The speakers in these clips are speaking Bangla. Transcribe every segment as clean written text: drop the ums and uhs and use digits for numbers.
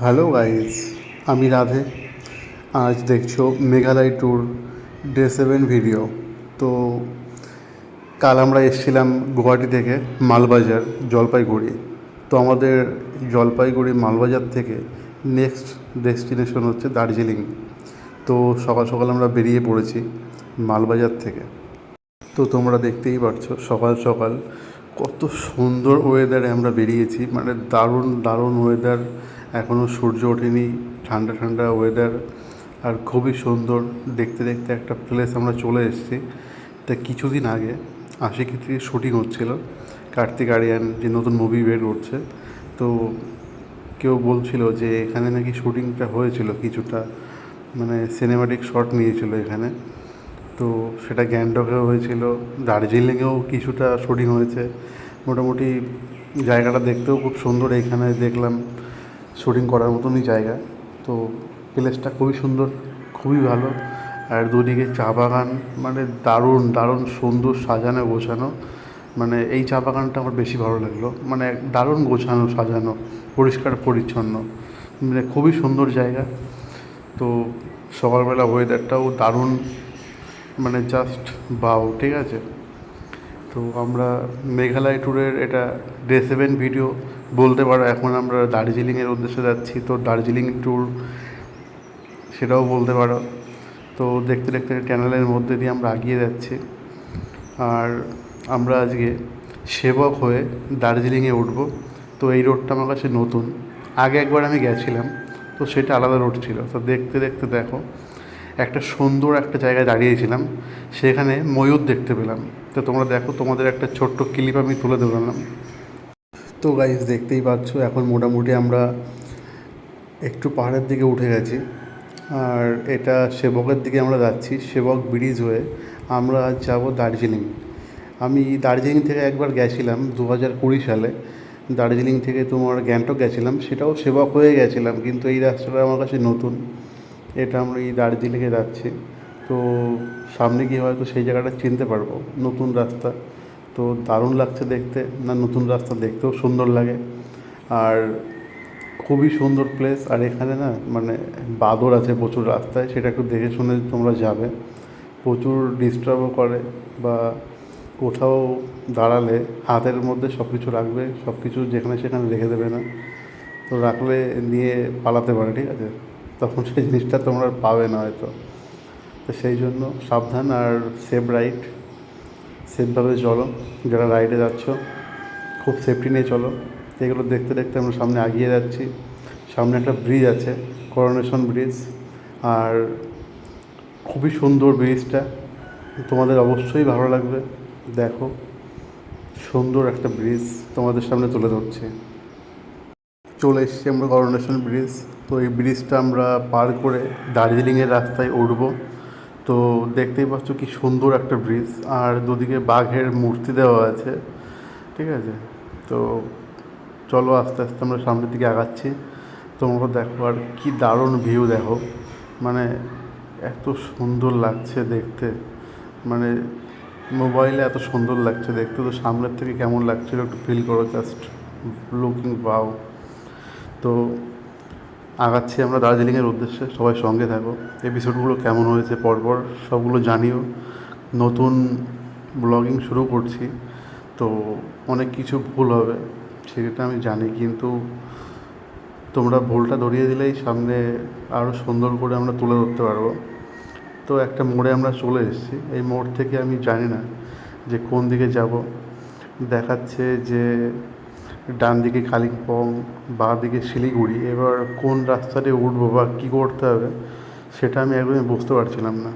হ্যালো গাইস, আমি রাধে। আজ দেখছো মেঘালয় ট্যুর ডে 7 ভিডিও। তো কাল আমরা এসেছিলাম গুয়াহাটি থেকে মালবাজার, জলপাইগুড়ি। তো আমাদের জলপাইগুড়ি মালবাজার থেকে নেক্সট ডেস্টিনেশন হচ্ছে দার্জিলিং। তো সকাল সকাল আমরা বেরিয়ে পড়েছি মালবাজার থেকে। তো তোমরা দেখতেই পাচ্ছ সকাল সকাল কত সুন্দর ওয়েদারে আমরা বেরিয়েছি, মানে দারুণ দারুণ ওয়েদার। এখনও সূর্য ওঠেনি, ঠান্ডা ঠান্ডা ওয়েদার, আর খুবই সুন্দর। দেখতে দেখতে একটা প্লেস আমরা চলে এসেছি। তা কিছুদিন আগে আশিকি থেকে শ্যুটিং হচ্ছিল, কার্তিক আরিয়ান যে নতুন মুভি বের করছে। তো কেউ বলছিল যে এখানে নাকি শ্যুটিংটা হয়েছিল কিছুটা, মানে সিনেমাটিক শট নিয়েছিল এখানে। তো সেটা গ্যাংটকেও হয়েছিল, দার্জিলিংয়েও কিছুটা শুটিং হয়েছে। মোটামুটি জায়গাটা দেখতেও খুব সুন্দর, এখানে দেখলাম শুটিং করার মতনই জায়গা। তো প্লেসটা খুবই সুন্দর, খুবই ভালো। আর দুদিকে চা বাগান, মানে দারুণ দারুণ সুন্দর সাজানো গোছানো। মানে এই চা বাগানটা আমার বেশি ভালো লাগলো, মানে দারুণ গোছানো সাজানো, পরিষ্কার পরিচ্ছন্ন, মানে খুবই সুন্দর জায়গা। তো সকালবেলা ওয়েদারটাও দারুণ, মানে জাস্ট বাও, ঠিক আছে। তো আমরা মেঘালয় ট্যুরের এটা ডে 7 ভিডিও বলতে পারো। এখন আমরা দার্জিলিংয়ের উদ্দেশ্যে যাচ্ছি, তো দার্জিলিং ট্যুর সেটাও বলতে পারো। তো দেখতে দেখতে ট্যানেলের মধ্যে দিয়ে আমরা এগিয়ে যাচ্ছি। আর আমরা আজকে সেবক হয়ে দার্জিলিংয়ে উঠবো। তো এই রোডটা আমার কাছে নতুন, আগে একবার আমি গেছিলাম, তো সেটা আলাদা রোড ছিল। তো দেখতে দেখতে দেখো একটা সুন্দর একটা জায়গায় দাঁড়িয়েছিলাম, সেখানে ময়ূর দেখতে পেলাম। তো তোমরা দেখো, তোমাদের একটা ছোট্ট ক্লিপ আমি তুলে ধরলাম। তো গাইজ দেখতেই পাচ্ছ এখন মোটামুটি আমরা একটু পাহাড়ের দিকে উঠে গেছি। আর এটা সেবকের দিকে আমরা যাচ্ছি, সেবক ব্রিজ হয়ে আমরা আজ যাবো দার্জিলিং। আমি দার্জিলিং থেকে একবার গেছিলাম 2020 সালে। দার্জিলিং থেকে তোমার গ্যাংটক গেছিলাম, সেটাও সেবক হয়ে গেছিলাম, কিন্তু এই রাস্তাটা আমার কাছে নতুন। এটা আমরা এই দার্জিলিংয়ে যাচ্ছি। তো সামনে গিয়ে হয়তো সেই জায়গাটা চিনতে পারবো, নতুন রাস্তা। তো দারুণ লাগছে দেখতে, না নতুন রাস্তা দেখতেও সুন্দর লাগে। আর খুবই সুন্দর প্লেস। আর এখানে না মানে বাঁদর আছে প্রচুর রাস্তায়, সেটা একটু দেখে শুনে তোমরা যাবে। প্রচুর ডিস্টার্বও করে, বা কোথাও দাঁড়ালে হাতের মধ্যে সব কিছু রাখবে, সব কিছু যেখানে সেখানে রেখে দেবে না। তো রাখলে নিয়ে পালাতে পারে, ঠিক আছে। তখন সেই জিনিসটা তোমরা পাবে না হয়তো। তো সেই জন্য সাবধান, আর সেফ রাইড, সেফভাবে চলো। যারা রাইডে যাচ্ছ খুব সেফটি নিয়ে চলো। এগুলো দেখতে দেখতে আমরা সামনে এগিয়ে যাচ্ছি। সামনে একটা ব্রিজ আছে, করোনেশন ব্রিজ। আর খুবই সুন্দর ব্রিজটা, তোমাদের অবশ্যই ভালো লাগবে। দেখো, সুন্দর একটা ব্রিজ তোমাদের সামনে তুলে ধরছি। চলে এসেছি আমরা করোনেশন ব্রিজ। তো এই ব্রিজটা আমরা পার করে দার্জিলিংয়ের রাস্তায় উঠবো। তো দেখতেই পাচ্ছ কি সুন্দর একটা ব্রিজ, আর দুদিকে বাঘের মূর্তি দেওয়া আছে, ঠিক আছে। তো চলো আস্তে আস্তে আমরা সামনের দিকে আগাচ্ছি। তোমরা দেখো, আর কি দারুণ ভিউ দেখো, মানে এত সুন্দর লাগছে দেখতে, মানে মোবাইলে এত সুন্দর লাগছে দেখতে, তো সামনের থেকে কেমন লাগছিল একটু ফিল করো, জাস্ট লুকিং বাও। তো আগাচ্ছি আমরা দার্জিলিংয়ের উদ্দেশ্যে, সবাই সঙ্গে থাকো। এপিসোডগুলো কেমন হয়েছে পরপর সবগুলো জানিও। নতুন ব্লগিং শুরু করছি, তো অনেক কিছু ভুল হবে সেটা আমি জানি, কিন্তু তোমরা ভুলটা ধরিয়ে দিলেই সামনে আরও সুন্দর করে আমরা তুলে ধরতে পারবো। তো একটা মোড়ে আমরা চলে এসেছি, এই মোড় থেকে আমি জানি না যে কোন দিকে যাব। দেখাচ্ছে যে ডান দিকে কালিম্পং, বাঁ দিকে শিলিগুড়ি। এবার কোন রাস্তাতে উঠবো বা কী করতে হবে সেটা আমি একদমই বুঝতে পারছিলাম না।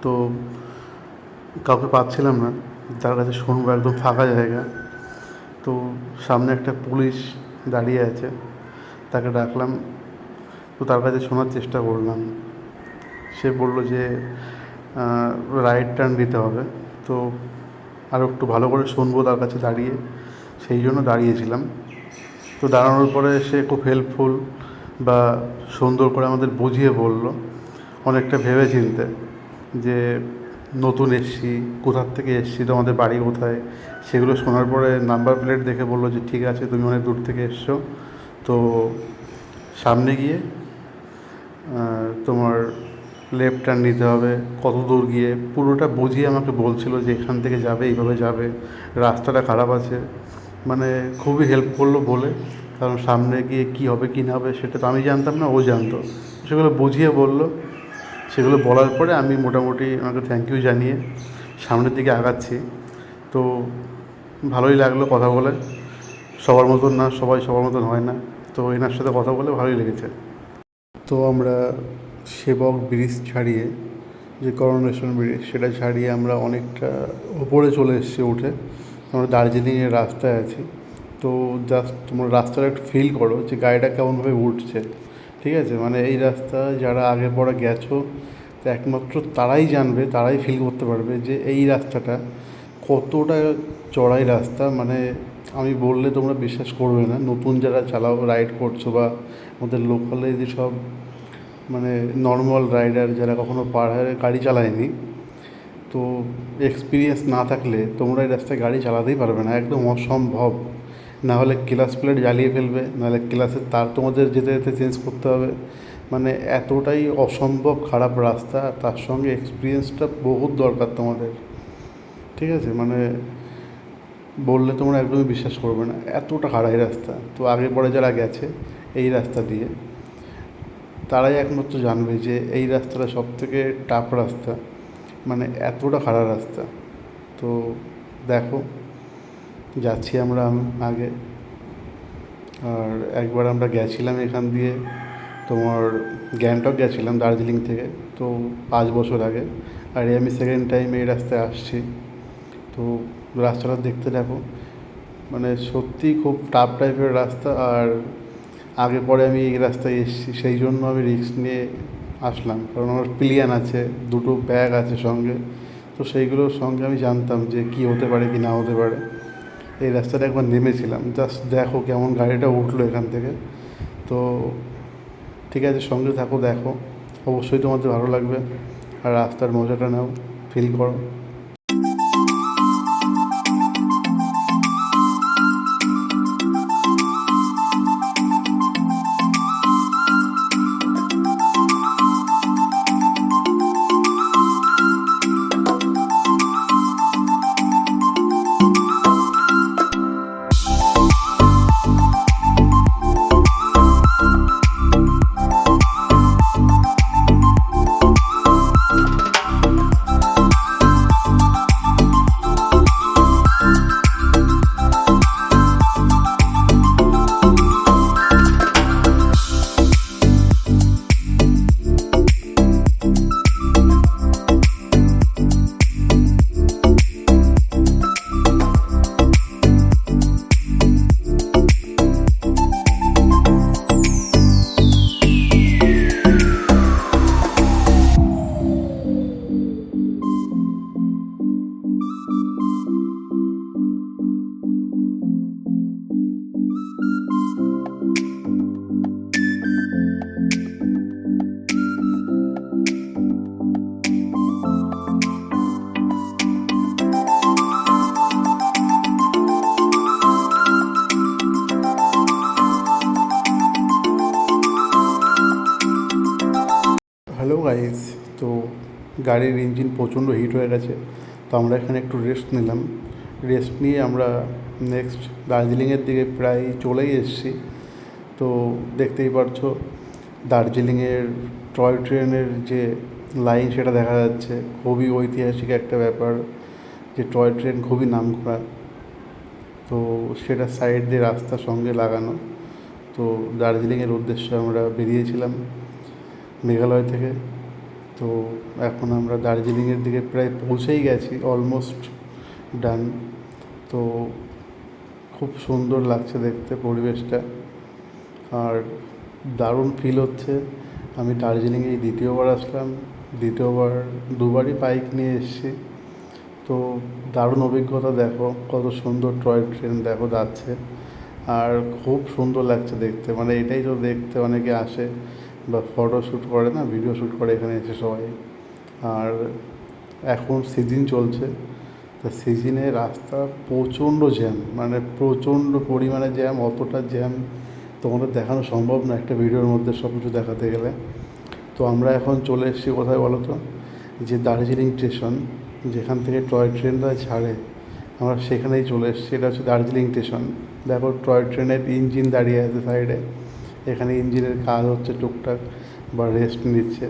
তো কাউকে পাচ্ছিলাম না যার কাছে শুনবো, একদম ফাঁকা জায়গা। তো সামনে একটা পুলিশ দাঁড়িয়ে আছে, তাকে ডাকলাম। তো তার কাছে শোনার চেষ্টা করলাম। সে বলল যে রাইট টার্ন দিতে হবে। তো আরও একটু ভালো করে শুনবো তার কাছে দাঁড়িয়ে, সেই জন্য দাঁড়িয়েছিলাম। তো দাঁড়ানোর পরে সে খুব হেল্পফুল, বা সুন্দর করে আমাদের বুঝিয়ে বলল, অনেকটা ভেবে চিনতে, যে নতুন এসছি, কোথার থেকে এসছি, তোমাদের বাড়ি কোথায়। সেগুলো শোনার পরে নাম্বার প্লেট দেখে বললো যে ঠিক আছে, তুমি অনেক দূর থেকে এসছো। তো সামনে গিয়ে তোমার লেফট টার্ন নিতে হবে, কত দূর গিয়ে পুরোটা বুঝিয়ে আমাকে বলছিল যে এখান থেকে যাবে, এইভাবে যাবে, রাস্তাটা খারাপ আছে। মানে খুবই হেল্প করলো বলে, কারণ সামনে গিয়ে কী হবে কী না হবে সেটা তো আমি জানতাম না, ও জানতো। সেগুলো বুঝিয়ে বললো। সেগুলো বলার পরে আমি মোটামুটি আমাকে থ্যাংক ইউ জানিয়ে সামনের দিকে আগাচ্ছি। তো ভালোই লাগলো কথা বলে। সবার মতন না, সবাই সবার মতন হয় না, তো এনার সাথে কথা বলে ভালোই লেগেছে। তো আমরা সেবক ব্রিজ ছাড়িয়ে, যে করোনেশন ব্রিজ, সেটা ছাড়িয়ে আমরা অনেকটা ওপরে চলে এসেছি উঠে। আমরা দার্জিলিংয়ের রাস্তায় আছি। তো জাস্ট তোমরা রাস্তাটা একটু ফিল করো যে গাড়িটা কেমনভাবে উঠছে। ঠিক আছে, মানে এই রাস্তা যারা আগে পরে গেছো, তো একমাত্র তারাই জানবে, তারাই ফিল করতে পারবে যে এই রাস্তাটা কতটা চড়াই রাস্তা। মানে আমি বললে তোমরা বিশ্বাস করবে না, নতুন যারা চালাও, রাইড করছো, বা আমাদের লোকালে যেসব মানে নর্মাল রাইডার যারা কখনো পাহাড়ে গাড়ি চালায়নি, তো এক্সপিরিয়েন্স না থাকলে তোমরা এই রাস্তায় গাড়ি চালাতেই পারবে না, একদম অসম্ভব। না হলে ক্লাচ প্লেট জ্বালিয়ে ফেলবে, নাহলে ক্লাসের তার তোমাদের যেতে যেতে চেঞ্জ করতে হবে। মানে এতটাই অসম্ভব খারাপ রাস্তা, তার সঙ্গে এক্সপিরিয়েন্সটা বহুত দরকার তোমাদের। ঠিক আছে, মানে বললে তোমরা একদমই বিশ্বাস করবে না, এতটা খারাপ রাস্তা। তো আগে পরে যারা গেছে এই রাস্তা দিয়ে, তারাই একমাত্র জানবে যে এই রাস্তাটা সবথেকে টাফ রাস্তা, মানে এতটা খারাপ রাস্তা। তো দেখো, যাচ্ছি আমরা আগে। আর একবার আমরা গেছিলাম এখান দিয়ে, তোমার গ্যাংটক গেছিলাম দার্জিলিং থেকে, তো 5 বছর আগে। আর আমি সেকেন্ড টাইম এই রাস্তায় আসছি। তো রাস্তাটা দেখতে দেখো, মানে সত্যিই খুব টাফ টাইপের রাস্তা। আর আগে পরে আমি এই রাস্তায় এসেছি, সেই জন্য আমি রিস্ক নিয়ে আসলাম, কারণ আমার প্ল্যান আছে, 2টো ব্যাগ আছে সঙ্গে। তো সেইগুলোর সঙ্গে আমি জানতাম যে কী হতে পারে কি না হতে পারে। এই রাস্তাটা একবার নেমেছিলাম, জাস্ট দেখো কেমন গাড়িটা উঠলো এখান থেকে। তো ঠিক আছে, সঙ্গে থাকো, দেখো, অবশ্যই তোমাদের ভালো লাগবে। আর রাস্তার মজাটা নাও, ফিল করো। হ্যালো গাইস, তো গাড়ির ইঞ্জিন প্রচণ্ড হিট হয়ে গেছে। তো আমরা এখানে একটু রেস্ট নিলাম। রেস্ট নিয়ে আমরা নেক্সট দার্জিলিংয়ের দিকে প্রায় চলেই এসেছি। তো দেখতেই পারছো দার্জিলিংয়ের টয় ট্রেনের যে লাইন সেটা দেখা যাচ্ছে। খুবই ঐতিহাসিক একটা ব্যাপার যে টয় ট্রেন খুবই নামকরা। তো সেটা সাইড দিয়ে রাস্তার সঙ্গে লাগানো। তো দার্জিলিংয়ের উদ্দেশ্যে আমরা বেরিয়েছিলাম মেঘালয় থেকে। তো এখন আমরা দার্জিলিংয়ের দিকে প্রায় পৌঁছেই গেছি, অলমোস্ট ডান। তো খুব সুন্দর লাগছে দেখতে পরিবেশটা, আর দারুণ ফিল হচ্ছে। আমি দার্জিলিংয়ে এই দ্বিতীয়বার আসলাম। দ্বিতীয়বার, দুবারই বাইক নিয়ে এসেছি। তো দারুণ অভিজ্ঞতা, দেখো কত সুন্দর টয় ট্রেন দেখো যাচ্ছে, আর খুব সুন্দর লাগছে দেখতে। মানে এটাই তো দেখতে অনেকে আসে, বা ফটো শ্যুট করে, না ভিডিও শ্যুট করে এখানে এসে সবাই। আর এখন সিজন চলছে, তো সিজনে রাস্তা প্রচণ্ড জ্যাম, মানে প্রচণ্ড পরিমাণে জ্যাম। অতটা জ্যাম তোমাদের দেখানো সম্ভব না একটা ভিডিওর মধ্যে সব কিছু দেখাতে গেলে। তো আমরা এখন চলে এসেছি কোথায় বলো তো, যে দার্জিলিং স্টেশন, যেখান থেকে টয় ট্রেনটা ছাড়ে আমরা সেখানেই চলে এসেছি। এটা হচ্ছে দার্জিলিং স্টেশন। দেখো টয় ট্রেনের ইঞ্জিন দাঁড়িয়ে আছে সাইডে, এখানে ইঞ্জিনের কাজ হচ্ছে টুকটাক বা রেস্ট নিচ্ছে।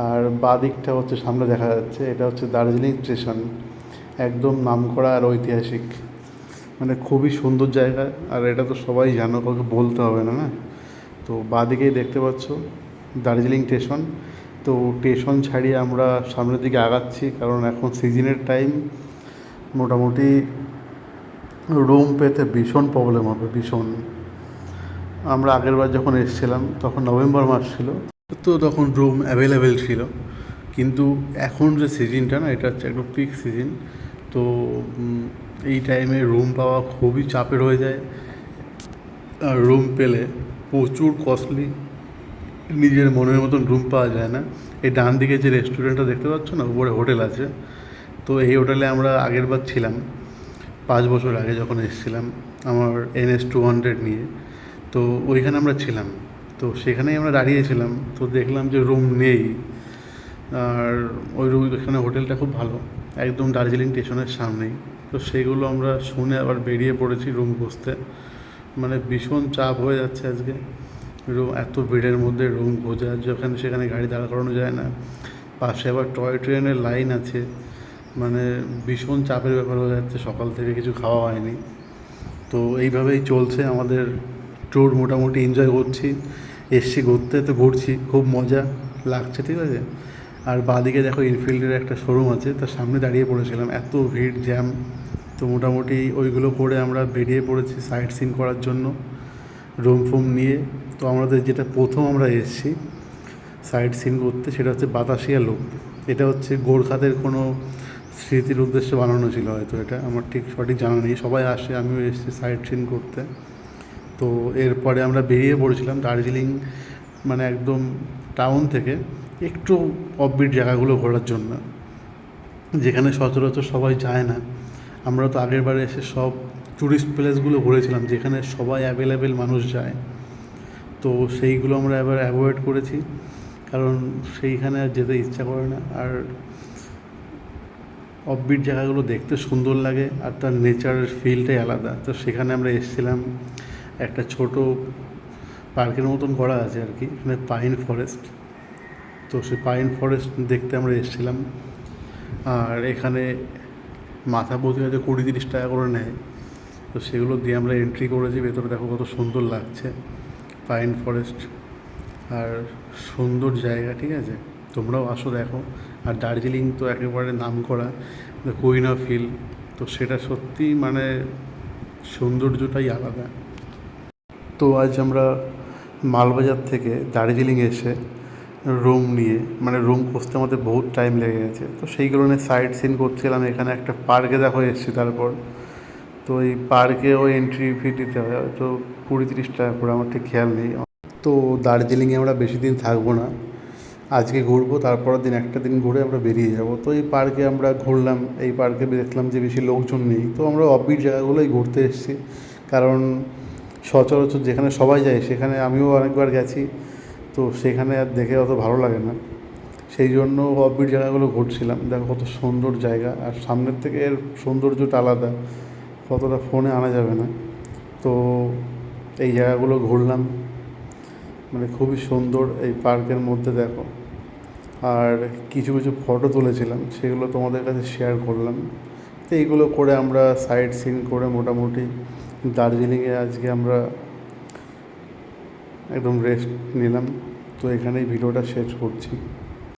আর বাঁ দিকটা হচ্ছে সামনে দেখা যাচ্ছে, এটা হচ্ছে দার্জিলিং স্টেশন, একদম নামকরা আর ঐতিহাসিক, মানে খুবই সুন্দর জায়গা। আর এটা তো সবাই জানো, কাউকে বলতে হবে না, না? তো বাঁ দিকেই দেখতে পাচ্ছ দার্জিলিং স্টেশন। তো স্টেশন ছাড়িয়ে আমরা সামনের দিকে আগাচ্ছি, কারণ এখন সিজনের টাইম, মোটামুটি রুম পেতে ভীষণ প্রবলেম হবে, ভীষণ। আমরা আগেরবার যখন এসেছিলাম তখন নভেম্বর মাস ছিল, তো তখন রুম অ্যাভেলেবেল ছিল। কিন্তু এখন যে সিজনটা না, এটা হচ্ছে একদম পিক সিজন। তো এই টাইমে রুম পাওয়া খুবই চাপের হয়ে যায়, আর রুম পেলে প্রচুর কস্টলি, নিজের মনের মতন রুম পাওয়া যায় না। এই ডান দিকে যে রেস্টুরেন্টটা দেখতে পাচ্ছ না, উপরে হোটেল আছে। তো এই হোটেলে আমরা আগেরবার ছিলাম 5 বছর আগে যখন এসেছিলাম আমার NS200 নিয়ে। তো ওইখানে আমরা ছিলাম, তো সেখানেই আমরা দাঁড়িয়েছিলাম। তো দেখলাম যে রুম নেই, আর ওই রুম, এখানে হোটেলটা খুব ভালো, একদম দার্জিলিং স্টেশনের সামনেই। তো সেগুলো আমরা শুনে আবার বেরিয়ে পড়েছি রুম খুঁজতে। মানে ভীষণ চাপ হয়ে যাচ্ছে আজকে, রুম এত ভিড়ের মধ্যে রুম খোঁজা, যেখানে সেখানে গাড়ি দাঁড় করানো যায় না, পাশে আবার টয় ট্রেনের লাইন আছে, মানে ভীষণ চাপের ব্যাপার হয়ে যাচ্ছে। সকাল থেকে কিছু খাওয়া হয়নি। তো এইভাবেই চলছে আমাদের ট্যুর, মোটামুটি এনজয় করছি, এসছি ঘুরতে, তো ঘুরছি, খুব মজা লাগছে, ঠিক আছে। আর বাঁদিকে দেখো ইনফিল্ডের একটা শোরুম আছে, তার সামনে দাঁড়িয়ে পড়েছিলাম, এত ভিড় জ্যাম। তো মোটামুটি ওইগুলো করে আমরা বেরিয়ে পড়েছি সাইট সিন করার জন্য রুম ফুম নিয়ে। তো আমাদের যেটা প্রথম আমরা এসেছি সাইট সিন করতে, সেটা হচ্ছে বাতাসিয়া লুপ। এটা হচ্ছে গোর্খাদের কোনো স্মৃতির উদ্দেশ্যে বানানো ছিল হয়তো, এটা আমার ঠিক সঠিক জানা নেই। সবাই আসে, আমিও এসেছি সাইট সিন করতে। তো এরপরে আমরা বেরিয়ে পড়েছিলাম দার্জিলিং, মানে একদম টাউন থেকে একটু অফবিট জায়গাগুলো ঘোরার জন্য, যেখানে সচরাচর সবাই যায় না। আমরা তো আগের বারে এসে সব ট্যুরিস্ট প্লেসগুলো ঘুরেছিলাম, যেখানে সবাই অ্যাভেলেবেল মানুষ যায়। তো সেইগুলো আমরা এবার অ্যাভয়েড করেছি, কারণ সেইখানে আর যেতে ইচ্ছা করে না। আর অফবিট জায়গাগুলো দেখতে সুন্দর লাগে, আর তার নেচারের ফিলটাই আলাদা। তো সেখানে আমরা এসেছিলাম, একটা ছোট পার্কের মতন করা আছে আর কি, এখানে পাইন ফরেস্ট। তো সেই পাইন ফরেস্ট দেখতে আমরা এসেছিলাম। আর এখানে মাথা প্রতি হয়তো 20-30 টাকা করে নেয়। তো সেগুলো দিয়ে আমরা এন্ট্রি করেছি ভেতরে। দেখো কত সুন্দর লাগছে পাইন ফরেস্ট, আর সুন্দর জায়গা, ঠিক আছে। তোমরাও আসো, দেখো। আর দার্জিলিং তো একেবারে নামকরা দ্য কুইন অফ হিল, তো সেটা সত্যি মানে সৌন্দর্যটাই আলাদা। তো আজ আমরা মালবাজার থেকে দার্জিলিং এসে রুম নিয়ে, মানে রুম খুঁজতে আমাদের বহুত টাইম লেগে গেছে। তো সেই কারণে সাইট সিন করছিলাম। এখানে একটা পার্কে দেখো এসেছি, তারপর তো এই পার্কেও এন্ট্রি ফি দিতে হয়, তো 20-30 টাকা করে, আমার ঠিক খেয়াল নেই। তো দার্জিলিংয়ে আমরা বেশি দিন থাকবো না, আজকে ঘুরবো, তারপরের দিন একটা দিন ঘুরে আমরা বেরিয়ে যাব। তো এই পার্কে আমরা ঘুরলাম, এই পার্কে দেখলাম যে বেশি লোকজন নেই। তো আমরা অফবিট জায়গাগুলোই ঘুরতে এসেছি, কারণ সচরাচর যেখানে সবাই যায় সেখানে আমিও অনেকবার গেছি, তো সেখানে আর দেখে অত ভালো লাগে না। সেই জন্য অফবিট জায়গাগুলো ঘুরছিলাম। দেখো কত সুন্দর জায়গা, আর সামনের থেকে এর সৌন্দর্যটা আলাদা, কতটা ফোনে আনা যাবে না। তো এই জায়গাগুলো ঘুরলাম, মানে খুবই সুন্দর এই পার্কের মধ্যে দেখো। আর কিছু কিছু ফটো তুলেছিলাম, সেগুলো তোমাদের কাছে শেয়ার করলাম। তো এইগুলো করে আমরা সাইট সিন করে মোটামুটি দার্জিলিংয়ে আজকে আমরা একদম রেস্ট নিলাম। তো এখানেই ভিডিওটা শেষ করছি।